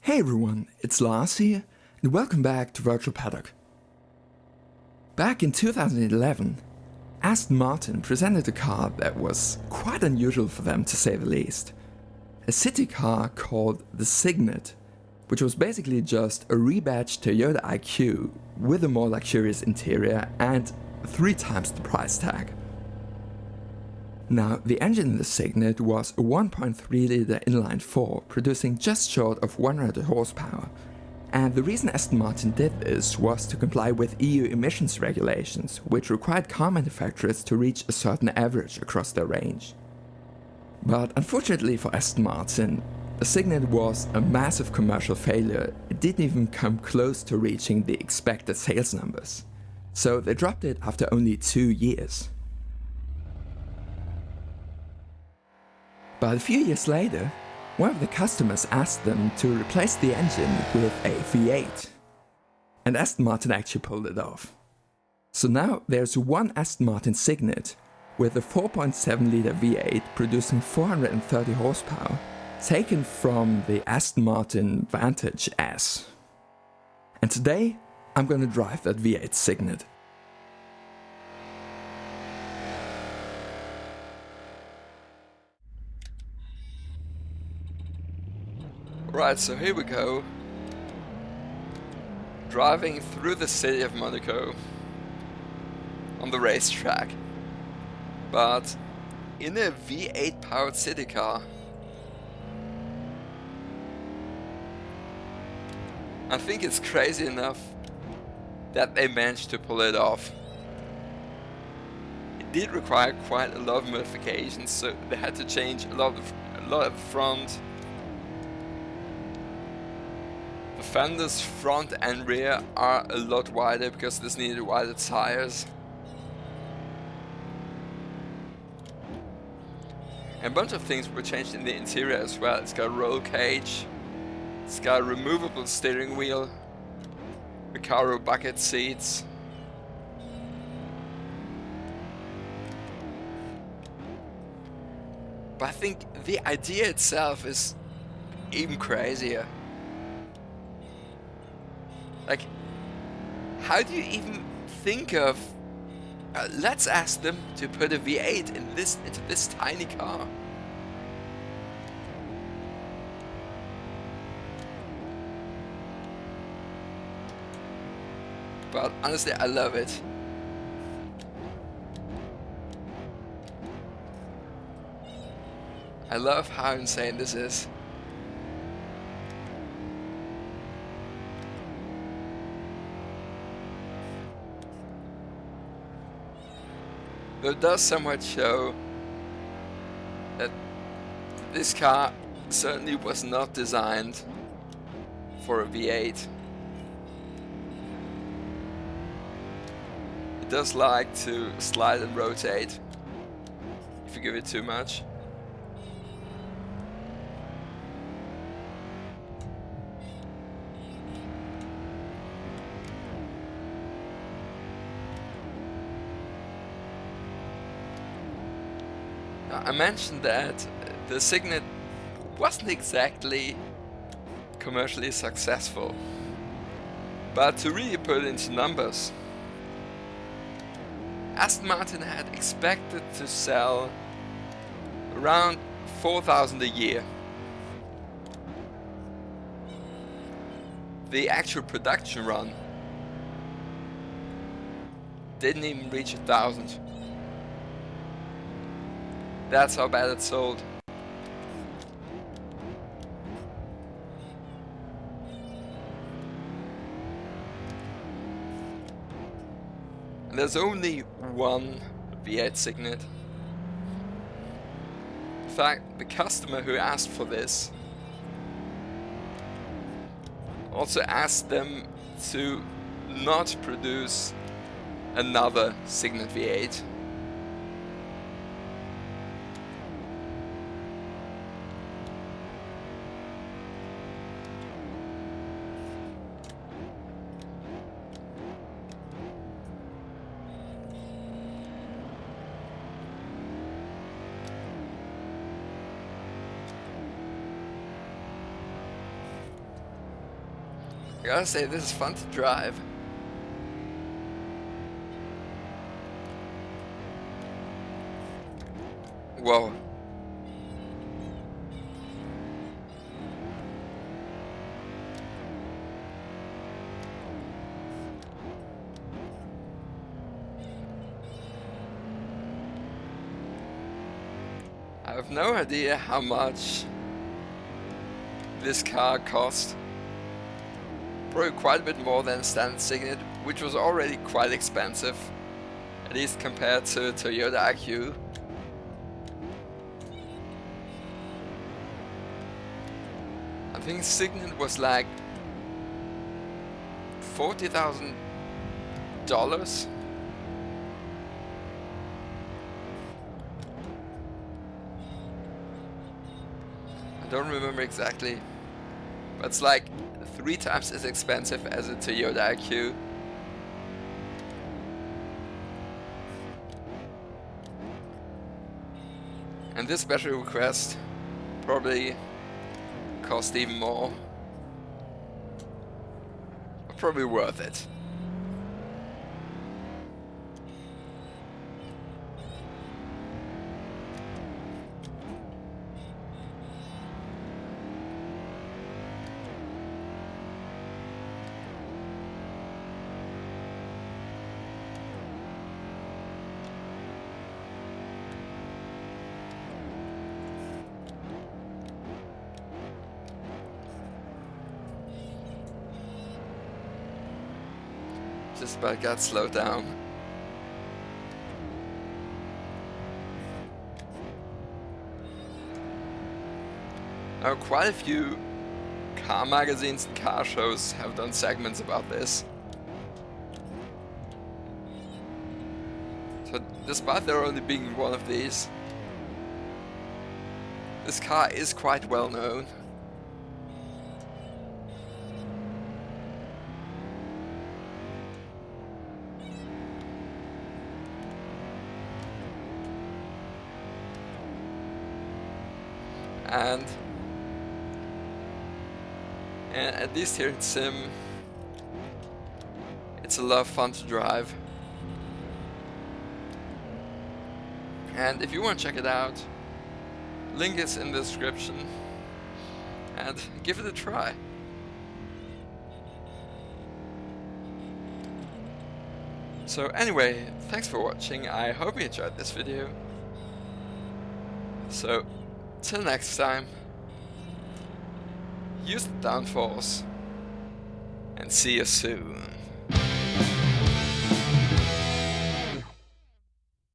Hey everyone, it's Lars here, and welcome back to Virtual Paddock. Back in 2011, Aston Martin presented a car that was quite unusual for them, to say the least. A city car called the Cygnet, which was basically just a rebadged Toyota IQ with a more luxurious interior and 3 times the price tag. Now, the engine in the Cygnet was a 1.3-litre inline-4, producing just short of 100 horsepower. And the reason Aston Martin did this was to comply with EU emissions regulations, which required car manufacturers to reach a certain average across their range. But unfortunately for Aston Martin, the Cygnet was a massive commercial failure. It didn't even come close to reaching the expected sales numbers. So they dropped it after only 2 years. But a few years later, one of the customers asked them to replace the engine with a V8. And Aston Martin actually pulled it off. So now there's one Aston Martin Cygnet with a 4.7-litre V8 producing 430 horsepower, taken from the Aston Martin Vantage S. And today, I'm gonna drive that V8 Cygnet. Right, so here we go. Driving through the city of Monaco on the racetrack, but in a V8 powered city car. I think it's crazy enough that they managed to pull it off. It did require quite a lot of modifications, so they had to change a lot of front. The fenders front and rear are a lot wider because this needed wider tires. And a bunch of things were changed in the interior as well. It's got a roll cage, it's got a removable steering wheel, Recaro bucket seats. But I think the idea itself is even crazier. Like, how do you even think of, let's ask them to put a V8 into this tiny car? But honestly, I love it. I love how insane this is. Though it does somewhat show that this car certainly was not designed for a V8. It does like to slide and rotate if you give it too much. I mentioned that the Cygnet wasn't exactly commercially successful, but to really put it into numbers, Aston Martin had expected to sell around 4,000 a year. The actual production run didn't even reach 1,000. That's how bad it sold. And there's only one V8 Cygnet. In fact, the customer who asked for this also asked them to not produce another Cygnet V8. gotta say, this is fun to drive. Whoa. I have no idea how much this car cost. Probably quite a bit more than standard Cygnet, which was already quite expensive, at least compared to Toyota IQ. I think Cygnet was like $40,000. I don't remember exactly, but it's like 3 times as expensive as a Toyota IQ. And this special request probably cost even more. But probably worth it. Just about got slowed down. Now, quite a few car magazines and car shows have done segments about this. So, despite there only being one of these, this car is quite well known. And at least here in Sim, it's a lot of fun to drive. And if you want to check it out, link is in the description, and give it a try. So anyway, thanks for watching. I hope you enjoyed this video. So, till next time, use the downforce, and see you soon.